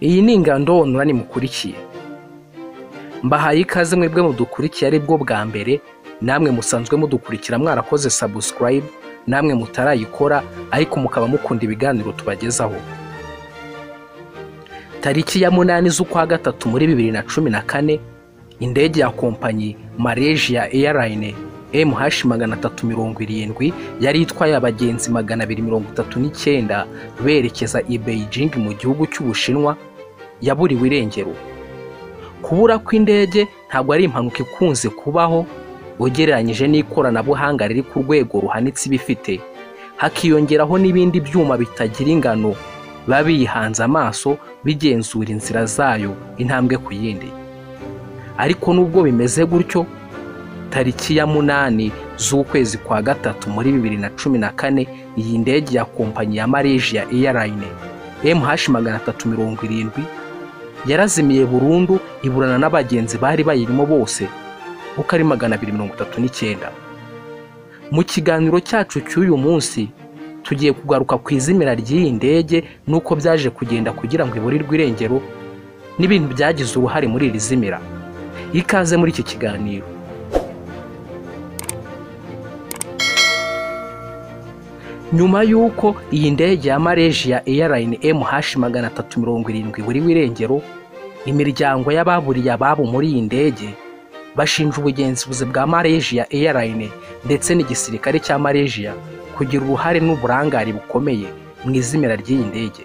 Iyi ni ingando Nimukurikiye. Mbahaye ikaze mwebwe mudukurikiye ari bwo bwa mbere, namwe musanzwe mudukurikira mwarakoze subscribe, namwe mutarayikora ariko mukaba mukunda ibiganiro tubagezaho. Tariki ya 8 z'ukwa gatatu muri 2014, indege ya kompanyi Malaysia Airline MH370 yari itwaye abagenzi 239 berekeza i Beijing mu gihugu cy'Ubushinwa yaburiwe irengero. Kubura kw'indege ntabwo ari impanuka ikunze kubaho ugereranyije n'ikoranabuhanga riri ku rwego ruhanitse ibifite, hakiyongeraho n'ibindi byuma bitagira ingano babihanze amaso bigenzura inzira zayo intambwe ku yindi. Ariko nubwo bimeze gutyo, tariki ya 8 z'ukwezi kwa gatatu muri 2014, iyi ndege ya kompanyi ya Malaysia Airline MH370 yarazimiye burundu, iburana n'abagenzi bari bayirimo bose uko ari 239. Mu kiganiro cyacu cy'uyu munsi tugiye kugaruka ku izimira ry'iyi ndege nuko byaje kugenda kugira ngo iburirwe irengero n'ibintu byagize uruhare muri iri zimira. Ikaze muri iki kiganiro. Nyuma y'uko iyi ndege ya Malaysia Airline MH370 iburiwe irengero, imiryango y'ababuriye ababo muri iyi ndege bashinja ubugenzuzi bwa Malaysia Airline ndetse n'igisirikare cya Malaysia kugira uruhare n'uburangare bukomeye mu izimira ry'iyi ndege.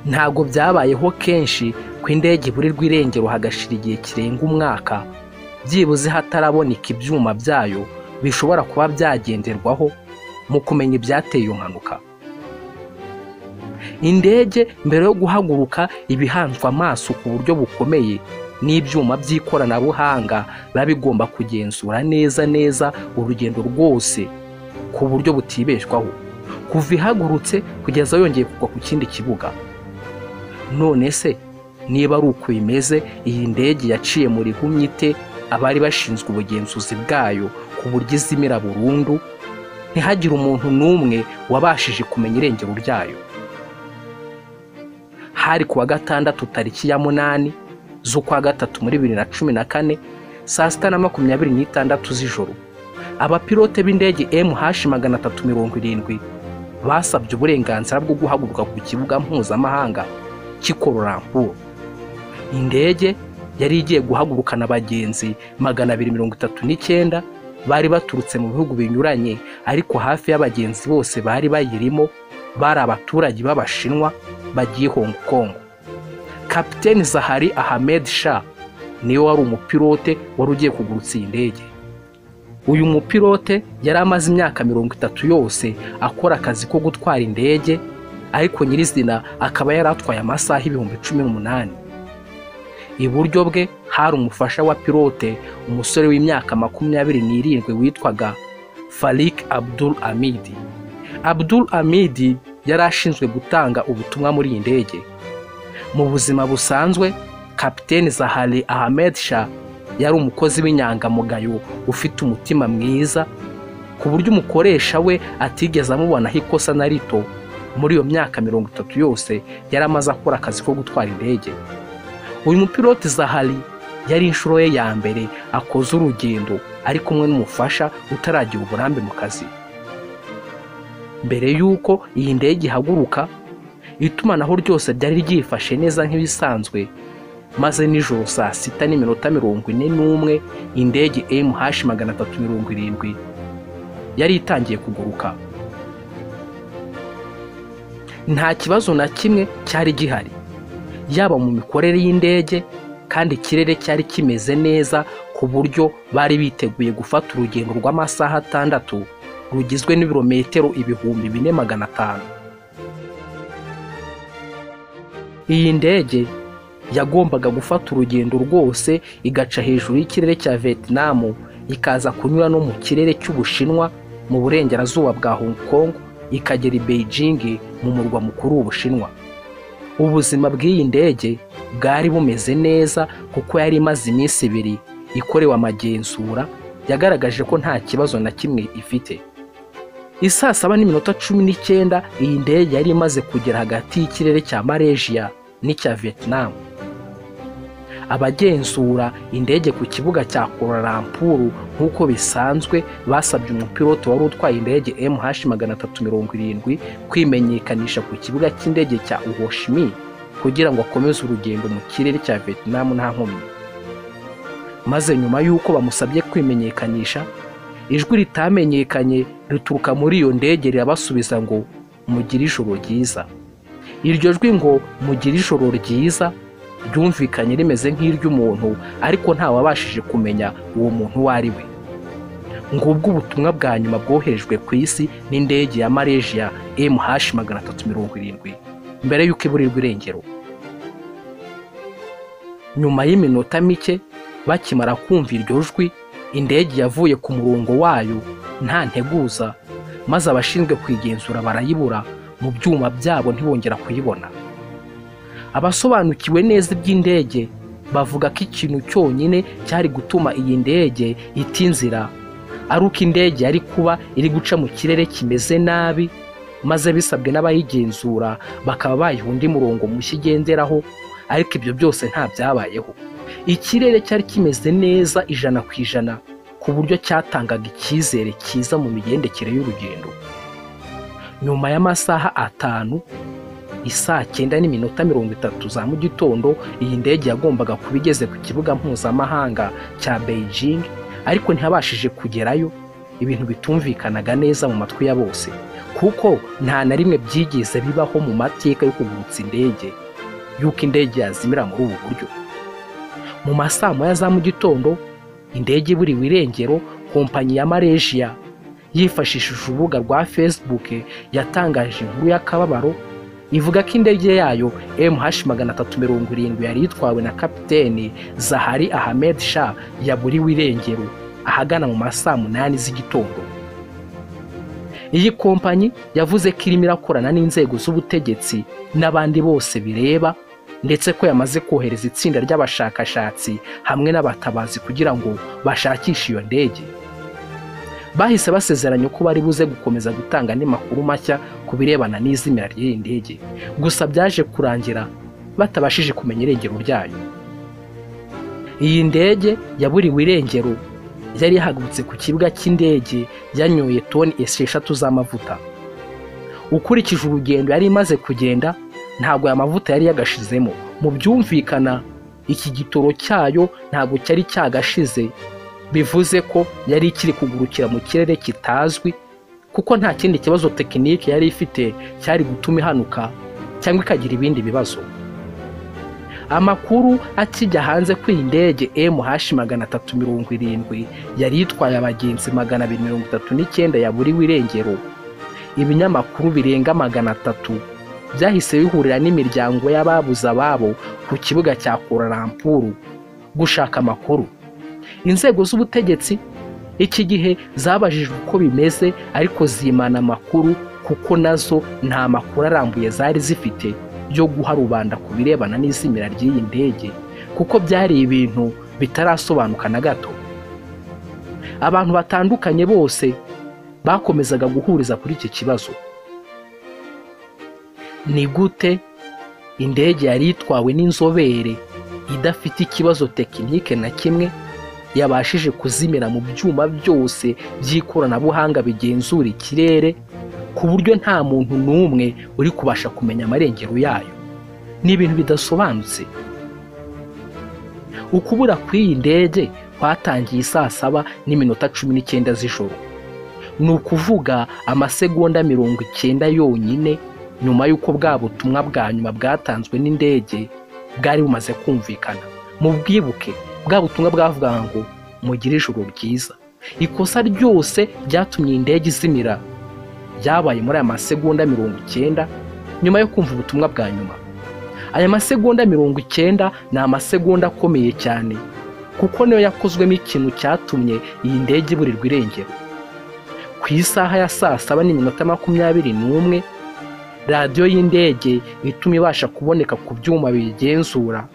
Ntago byabayeho kenshi ko indege iburirwa irengero hagashira igihe kirenga umwaka byibuze hataraboneka ibyuma byayo bishobora kuba byagenderwaho mu kumenya ibyateye iyo mpanuka. Indege mbere yo guhaguruka ibihanzwe amaso ku buryo bukomeye n'ibyuma by'ikoranabuhanga biba bigomba kugenzura neza urugendo rwose ku buryo butibeshwaho kuva ihagurutse kugeza yongeye kugwa ku kindi kibuga. None se niba ari uko bimeze, iyi ndege yaciye muri humyite abari bashinzwe ubugenzuzi bwayo ku buryo izimira burundu, ntihagire umuntu n'umwe wabashije kumenya irengero ryayo. Hari kuwa gatandatu tariki ya 8 z'ukwa gatatu muri 2014 saa 6:26 z'ijoro, abapilote b'indege MH370 basabye uburenganzira bwo guhaguruka ku kibuga mpuzamahanga cy'Kuala. Indege yari igiye guhagurukana abagenzi 239 bari baturutse mu bihugu binyuranye, ariko hafi y'abagenzi bose bari bayirimo bari abaturage b'Abashinwa bagiye Hong Kong. Kapiteni Zahari Ahmed Shah niwe wari umupilote wari ugiye kugurutsa iyi ndege. Uyu mupilote yari amaze imyaka 30 yose akora akazi ko gutwara indege, ariko nyirizina akaba yari atwaye amasaha 18,000. Iburyo bwe hari umufasha wa pilote, umusore w'imyaka 27 witwaga Farik Abdul Hamid. Abdul Hamid yari ashinzwe gutanga ubutumwa muri iyi ndege. Mu buzima busanzwe, Kapiteni Zahari Ahmed Shah yari umukozi w'inyangamugayo ufite umutima mwiza ku buryo umukoresha we atigeze amubonaho ikosa na rito. Muri iyo myaka 30 yose yari amaze akora akazi ko gutwara indege. Uyu mupilote Zahari yari inshuro ye ya mbere akoze urugendo ari kumwe n'umufasha utaragira uburambe mu kazi. Mbere y'uko iyi ndege ihaguruka, itumanaho ryose ryari ryifashe neza nk'ibisanzwe, maze nijoro saa 6:41 indege MH370 yari itangiye kuguruka. Nta kibazo na kimwe cyari gihari, yaba mu mikorere y'indege, kandi ikirere cyari kimeze neza ku buryo bari biteguye gufata urugendo rw'amasaha 6 rugizwe n'ibirometero 4,500. Iyi ndege yagombaga gufata urugendo rwose igaca hejuru y'ikirere cya Vietnam, ikaza kunyura no mu kirere cy'Ubushinwa mu burengerazuba bwa Hong Kong, ikagera i Beijing mu murwa mukuru w'Ubushinwa. Ubuzima bw'iyi ndege bwari bumeze neza kuko yari imaze iminsi 2 ikorewe amagenzura yagaragaje ko nta kibazo na kimwe ifite. isaa 7:19 iyi ndege yari imaze kugera hagati y'ikirere cya Malaysia n'icya Vietnam. Abagenzura indege ku kibuga cya Kuala Lumpur nk'uko bisanzwe basabye umupilote wari utwaye indege MH370 kwimenyekanisha ku kibuga cy'indege cya Ho Chi Minh kugira ngo akomeze urugendo mu kirere cya Vietnam nta nkomyi. Maze nyuma y'uko bamusabye kwimenyekanisha, ijwi ritamenyekanye rituruka muri iyo ndege rirabasubiza ngo mugire ijoro ryiza. Iryo jwi ngo mugire ijoro ryiza ryumvikanye rimeze nk'iry'umuntu, ariko nta wabashije kumenya uwo muntu uwo ari we. Ngubwo ubutumwa bwa nyuma bwoherejwe ku isi n'indege ya Malaysia MH370 mbere y'uko iburirwa irengero. Nyuma y'iminota mike bakimara kumva iryo jwi, indege yavuye ku murongo wayo nta nteguza, maze abashinzwe kwigenzura barayibura mu byuma byabo ntibongera kuyibona. Abasobanukiwe neza iby'indege bavuga ko ikintu cyonyine cyari gutuma iyi ndege ita inzira ari uko indege yari kuba iri guca mu kirere kimeze nabi, maze bisabwe n'abayigenzura bakaba bayiha undi murongo mushya igenderaho, ariko ibyo byose nta byabayeho. Ikirere cyari kimeze neza 100% ku buryo cyatangaga icyizere cyiza mu migendekere y'urugendo. Nyuma y'amasaha 5, isaa 9:30 za mu gitondo, iyi ndege yagombaga kuba igeze ku kibuga mpuzamahanga cya Beijing, ariko ntihabashije kugerayo, ibintu bitumvikanaga neza mu matwi ya bose, kuko nta na rimwe byigeze bibaho mu mateka yo kugurutsa indege yuko indege yazimira muri ubu buryo. Mu masaa 9 za mu gitondo, indege iburiwe irengero, kompanyi ya Malaysia yifashishije urubuga rwa Facebook yatangaje inkuru y'akababaro ivuga ko indege yayo MH370 yari itwawe na kapiteni Zahari Ahmed Shah yaburiwe irengero ahagana mu masaa 8 z'igitondo. Iyi kompanyi yavuze ko irimo irakorana n'inzego z'ubutegetsi n'abandi bose bireba, ndetse ko yamaze kohereza itsinda ry'abashakashatsi hamwe n'abatabazi kugira ngo bashakishe iyo ndege. Bahise basezeranya ko bari buze gukomeza gutanga andi makuru mashya ku birebana n'izimira ry'iyi ndege, gusa byaje kurangira batabashije kumenya irengero ryayo. Iyi ndege yaburiwe irengero yari yahagurutse ku kibuga cy'indege yanyoye toni 6 z'amavuta. Ukurikije urugendo yari imaze kugenda, ntabwo aya mavuta yari yagashizemo. Mu byumvikana iki gitoro cyayo ntabwo cyari cyagashize, bivuze ko yari ikiri kugurukira mu kirere kitazwi, kuko nta kindi kibazo tekinike yari ifite cyari gutuma ihanuka cyangwa ikagira ibindi bibazo. Amakuru akijya hanze ko iyi ndege MH370 yari itwaye abagenzi 239 yaburiwe irengero, ibinyamakuru birenga 300 byahise bihurira n'imiryango y'ababuze ababo ku kibuga cya Kuala Lumpur gushaka amakuru. Inzego z'ubutegetsi iki gihe zabajijwe uko bimeze, ariko zimana amakuru kuko nazo nta makuru arambuye zari zifite byo guha rubanda ku birebana n'izimira ry'iyi ndege, kuko byari ibintu bitarasobanuka na gato. Abantu batandukanye bose bakomezaga guhuriza kuri iki kibazo. Ni gute indege yari itwawe n'inzobere idafite ikibazo tekinike na kimwe yabashije kuzimira mu byuma byose by'ikoranabuhanga bigenzura ikirere, ku buryo nta muntu n'umwe uri kubasha kumenya amarengero yayo? Ni ibintu bidasobanutse. Ukubura kw'iyi ndege kwatangiye saa 7:19 z'ijoro. Ni ukuvuga amasegonda 90 yonyine nyuma y'uko bwa butumwa bwa nyuma bwatanzwe n'indege bwari bumaze kumvikana. Mu bwibuke bwa butumwa bwavuga ngo mugire ijoro ryiza. Ikosa ryose ryatumye indege izimira byabaye muri aya masegonda 90 nyuma yo kumva ubutumwa bwa nyuma. Aya masegonda 90 ni amasegonda akomeye cyane, kuko niyo yakozwemo ikintu cyatumye iyi ndege iburirwa irengero. Ku isaha ya saa 7:21 radiyo y'indege ituma ibasha kuboneka ku byuma bigenzura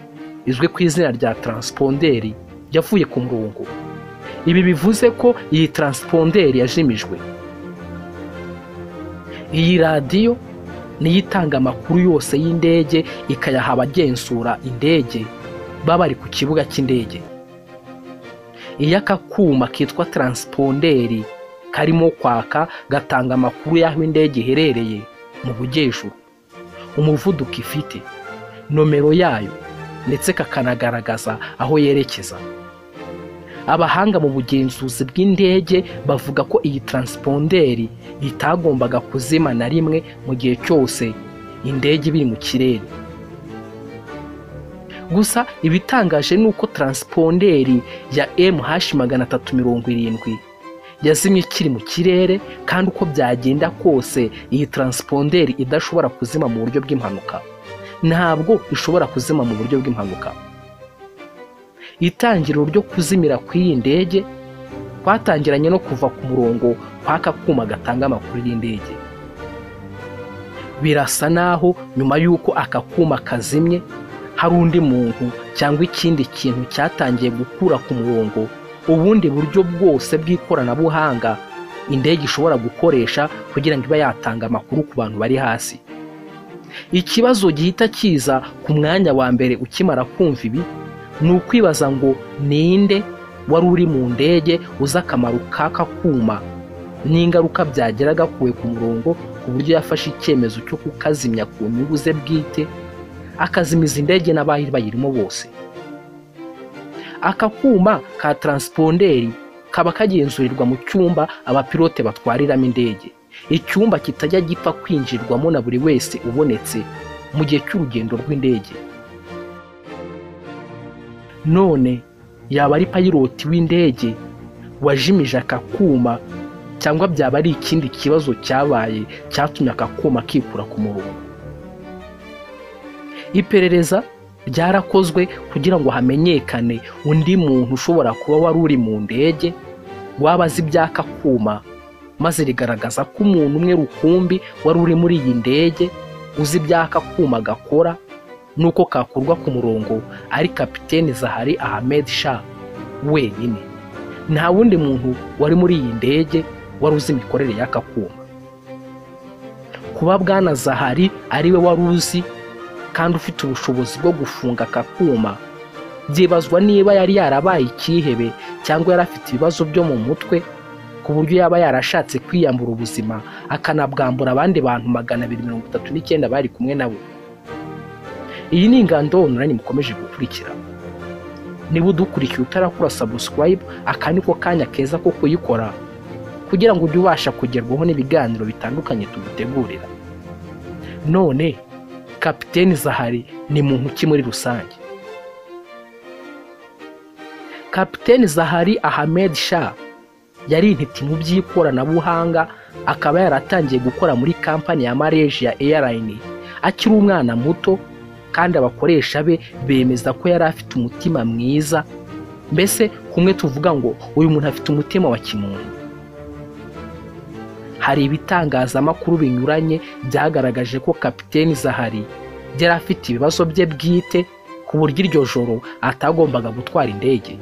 izwi ku izina rya transponderi yavuye ku murongo. Ibi bivuze ko iyi transponderi yajimijwe. Iyi radiyo niyo itanga amakuru yose y'indege ikayaha abagenzura indege baba bari ku kibuga cy'indege. Iyo aka kuma kitwa taransiponderi karimo kwaka gatanga amakuru y'aho indege iherereye mu bujyejuru, umuvuduko ifite, nomero yayo, ndetse kakanagaragaza aho yerekeza. Abahanga mu bugenzuzi bw'indege bavuga ko iyi taransiponderi itagombaga kuzima na rimwe mu gihe cyose indege biri mu kirere. Gusa ibitangaje ni uko taransiponderi ya MH370 yazimye ikiri mu kirere, kandi uko byagenda kose iyi taransiponderi idashobora kuzima mu buryo bw'impanuka. Ntabwo ishobora kuzima mu buryo bw'impanuka. Itangiriro ryo kuzimira kw'iyi ndege kwatangiranye no kuva ku murongo kw'aka kuma gatanga amakuru y'indege. Birasa naho nyuma y'uko aka kuma kazimye hari undi muntu cyangwa ikindi kintu cyatangiye gukura ku murongo ubundi buryo bwose bw'ikoranabuhanga indege ishobora gukoresha kugira ngo ibe yatanga amakuru ku bantu bari hasi. Ikibazo gihita kiza ku mwanya wa mbere ukimara kumva ibi ni ukwibaza ngo ninde wari uri mu ndege uzi akamaro k'aka kuma n'ingaruka byagera gakuwe ku murongo ku buryo yafashe icyemezo cyo kukazimya ku nyungu ze bwite, akazimiza indege n'abari bayirimo bose. Aka kuma ka taransiponderi kaba kagenzurirwa mu cyumba abapilote batwariramo indege, icyumba kitajya gipfa kwinjirwamo na buri wese ubonetse mu gihe cy'urugendo rw'indege. None yaba ari payiroti w'indege wajimije aka kuma, cyangwa byaba ari ikindi kibazo cyabaye cyatumye aka kuma kikura ku murongo? Iperereza ryarakozwe kugira ngo hamenyekane undi muntu ushobora kuba wari uri mu ndege waba azi iby'aka kuma, maze rigaragaza ko umuntu umwe rukumbi wari uri muri iyi ndege uzi iby'aka kuma gakora nuko kakurwa ku murongo ari kapiteni Zahari Ahmed Shah wenyine. Nta wundi muntu wari muri iyi ndege wari uzi imikorere y'aka kuma. Kuba bwana Zahari ari we wari uzi kandi ufite ubushobozi bwo gufunga aka kuma, byibazwa niba yari yarabaye ikihebe cyangwa yari afite ibibazo byo mu mutwe ku buryo yaba yarashatse kwiyambura ubuzima akanabwambura abandi bantu 239 bari kumwe nabo. Iyi ni ingando online mukomeje gukurikira. Niba udukurikiye utarakora subscribe, aka niko kanya keza ko kuyikora kugira ngo ujye ubasha kugerwaho n'ibiganiro bitandukanye tugutegurira. None Kapiteni Zahari ni muntu ki muri rusange? Kapiteni Zahari Ahmed Shah yari intiti mu by'ikoranabuhanga, akaba yaratangiye gukora muri kampani ya Malaysia Airline akiri umwana muto, kandi abakoresha be bemeza ko yari afite umutima mwiza, mbese kumwe tuvuga ngo uyu muntu afite umutima wa kimuntu. Hari ibitangazamakuru binyuranye byagaragaje ko Kapiteni Zahari yari afite ibibazo bye bwite ku buryo iryo joro atagombaga gutwara indege.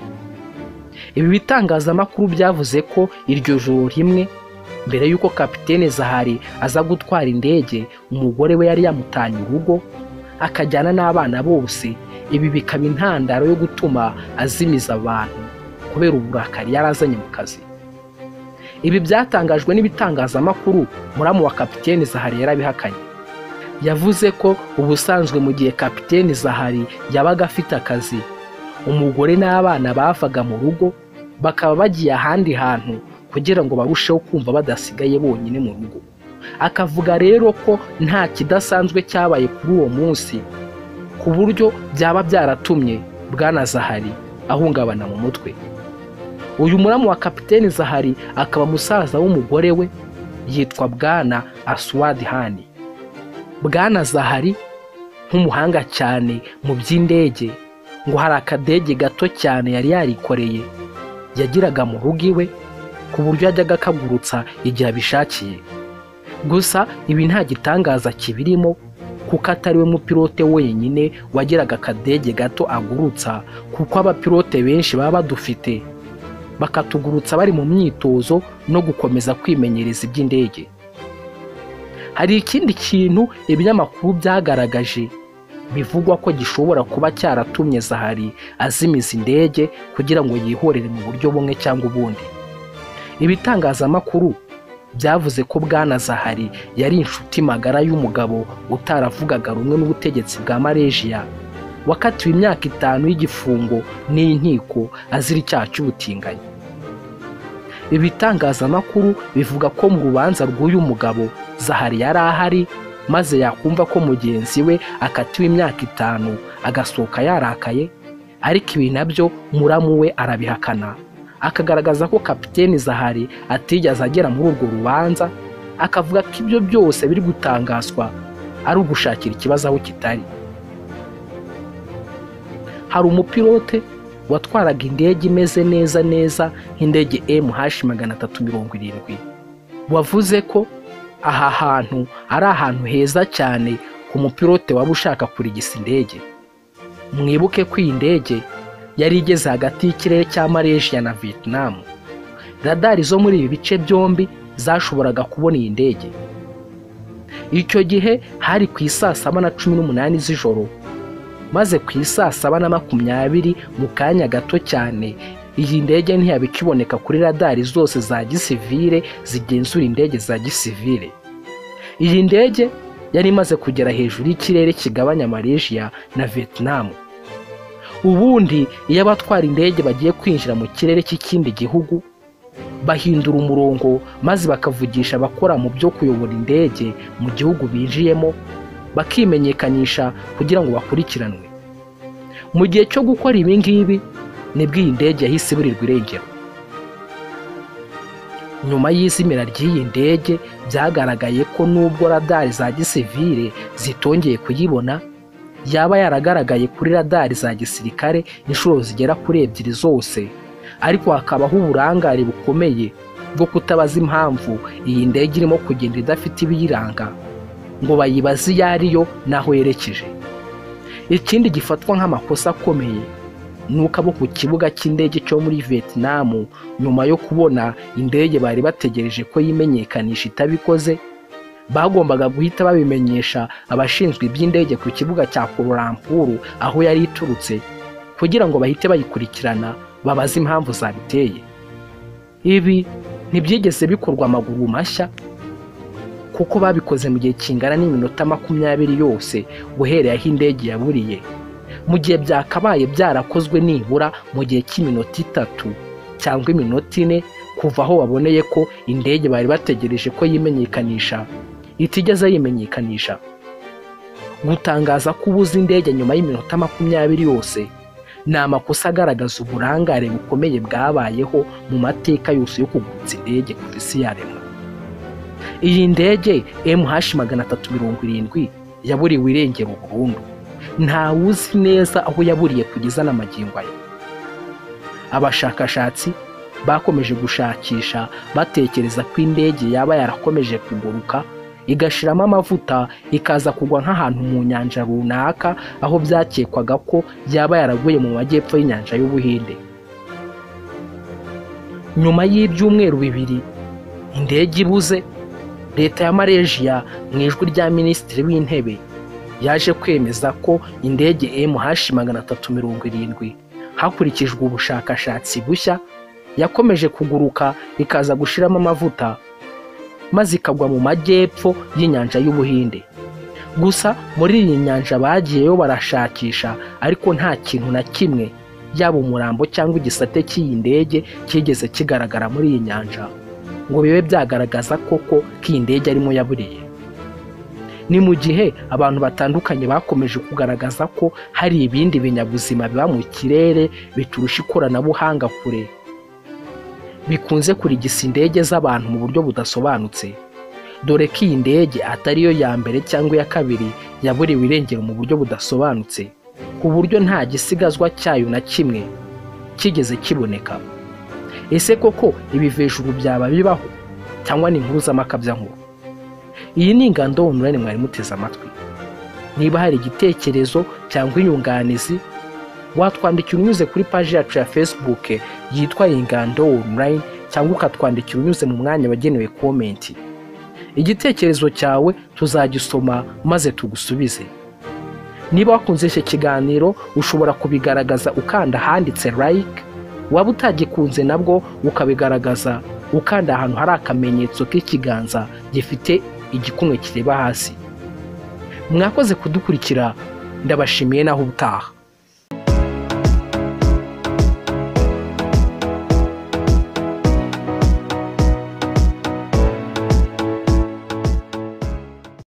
Ibi bitangazamakuru byavuze ko iryo joro rimwe mbere y'uko Kapiteni Zahari aza gutwara indege, umugore we yari yamutanye urugo akajyana n'abana bose. Ibi bikaba intandaro yo gutuma azimiza abantu kubera uburakari yarazanye mu kazi. Ibi byatangajwe n'ibitangazamakuru. Muramu wa Kapiteni Zahari yarabihakanye. Yavuze ko ubusanzwe mu gihe Kapiteni Zahari yabaga afite akazi, umugore n'abana bavaga mu rugo bakaba bagiye ahandi hantu kugira ngo barusheho kumva badasigaye bonyine mu rugo. Akavuga rero ko nta kidasanzwe cyabaye kuri uwo munsi ku buryo byaba byaratumye bwana Zahari ahungabana mu mutwe. Uyu muramu wa Kapiteni Zahari akaba musaza w'umugore we, yitwa bwana Aswad Hani. Bwana Zahari nk'umuhanga cyane mu by'indege, ngo hari akadege gato cyane yari yarikoreye yagiraga mu rugo iwe ku buryo yajyaga kagurutsa igihe abishakiye. Gusa ibi nta gitangaza kibirimo kuko atari we mupilote wenyine wagiraga akadege gato agurutsa, kuko abapilote benshi baba badufite bakatugurutsa bari mu myitozo no gukomeza kwimenyereza iby'indege. Hari ikindi kintu ibinyamakuru byagaragaje bivugwa ko gishobora kuba cyaratumye Zahari azimiza indege kugira ngo yihorere mu buryo bumwe cyangwa ubundi. Ibitangazamakuru byavuze ko Bwana Zahari yari inshuti magara y'umugabo utaravugaga rumwe n'ubutegetsi bwa Malaysia, wakatiwe imyaka 5 y'igifungo n'inkiko azira icyaha cy'ubutinganyi. Ibitangazamakuru bivuga ko mu rubanza rw'uyu mugabo Zahari yari ahari, maze yakumva ko mugenzi we akatiwe imyaka 5 agasohoka yarakaye, ariko ibi nabyo muramu we arabihakana, akagaragaza ko Kapiteni Zahari atigeze agera muri urwo rubanza, akavuga ko ibyo byose biri gutangazwa ari ugushakira ikibazo aho kitari. Hari umupilote watwaraga indege imeze neza nk'indege MH370 wavuze ko aha hantu ari ahantu heza cyane ku mupilote waba ushaka kurigisa indege. Mwibuke ko iyi ndege yari igeze hagati y'ikirere cya Malaysia na Vietnam. Radari zo muri ibi bice byombi zashoboraga kubona iyi ndege. Icyo gihe hari ku isaa 7:18 z'ijoro, maze ku isaa 7:20 mu kanya gato cyane iyi ndege ntiyabikiboneka kuri radari zose za gisivile zigenzura indege za gisivile. Iyi ndege yari imaze kugera hejuru y'ikirere kigabanya Malaysia na Vietnam. Ubundi iyo abatwara indege bagiye kwinjira mu kirere cy'ikindi gihugu, bahindura umurongo maze bakavugisha abakora mu byo kuyobora indege mu gihugu binjiyemo, bakimenyekanisha kugira ngo bakurikiranwe. Mu gihe cyo gukora ibi ngibi nibwo iyi ndege yahise iburirwa irengero. Nyuma y'izimira ry'iyi ndege byagaragaye ko nubwo radari za gisivile zitongeye kuyibona, yaba yaragaragaye kuri radari za gisirikare inshuro zigera kuri 2 zose, ariko hakabaho uburangare bukomeye bwo kutabaza impamvu iyi ndege irimo kugenda idafite ibiyiranga ngo bayibaze iyo ariyo naho yerekeje. Ikindi gifatwa nk'amakosa akomeye nuko abo ku kibuga cy'indege cyo muri Vietnam, nyuma yo kubona indege bari bategereje ko yimenyekanisha itabikoze, bagombaga guhita babimenyesha abashinzwe iby'indege ku kibuga cya Kuala Lumpur aho yari iturutse, kugira ngo bahite bayikurikirana babaze impamvu zabiteye. Ibi ntibyigeze bikorwa amaguru mashya, kuko babikoze mu gihe kingana n'iminota 20 yose guhereye aho indege yaburiye, mu gihe byakabaye byarakozwe nibura mu gihe cy'iminota 3 cyangwa iminota 4 kuva aho baboneye ko indege bari bategereje ko yimenyekanisha itigeze yimenyekanisha. Gutangaza ko ubuze indege nyuma y'iminota 20 yose ni amakosa agaragaza uburangare bukomeye bwabayeho mu mateka yose yo kugurutsa indege kuva isi yaremwa. Iyi ndege MH370 yaburiwe irengero burundu. Nta uzi neza aho yaburiye kugeza n'amagingo aya. Abashakashatsi bakomeje gushakisha batekereza ko indege yaba yarakomeje kuguruka igashiramo amavuta ikaza kugwa nk'ahantu mu nyanja runaka, aho byakekwaga ko yaba yaraguye mu majyepfo y'inyanja y'Ubuhinde. Nyuma y'ibyumweru 2 indege ibuze, leta ya Malaysia mu ijwi rya Minisitiri w'Intebe yaje kwemeza ko indege MH370 hakurikijwe ubushakashatsi bushya yakomeje kuguruka ikaza gushiramo amavuta, maze ikagwa mu majyepfo y'inyanja y'Ubuhinde. Gusa muri iyi nyanja bagiyeyo barashakisha, ariko nta kintu na kimwe yaba umurambo cyangwa igisate cy'iyi ndege kigeze kigaragara muri iyi nyanja ngo bibe byagaragaza koko ko iyi ndege arimo yaburiye. Ni mu gihe abantu batandukanye bakomeje kugaragaza ko hari ibindi binyabuzima biba mu kirere biturusha ikoranabuhanga kure, bikunze kurigisa indege z'abantu mu buryo budasobanutse, dore ko iyi ndege atari yo ya mbere cyangwa ya kabiri yaburiwe irengero mu buryo budasobanutse, ku buryo nta gisigazwa cyayo na kimwe kigeze kiboneka. Ese koko ibivejuru byaba bibaho cyangwa ni inkuru z'amakabyankuru? Iyi ni ingando online mwari muteze amatwi. Niba hari igitekerezo cyangwa inyunganizi, watwandikira unyuze kuri page yacu ya Facebook yitwa ingando online, cyangwa ukatwandikira unyuze mu mwanya wagenewe comment. igitekerezo cyawe tuzagisoma maze tugusubize. Niba wakunze iki kiganiro ushobora kubigaragaza ukanda ahanditse like, waba utagikunze nabwo ukabigaragaza ukanda ahantu hari akamenyetso k'ikiganza gifite igikumwe kireba hasi. Mwakoze kudukurikira, ndabashimiye naho ubutaha.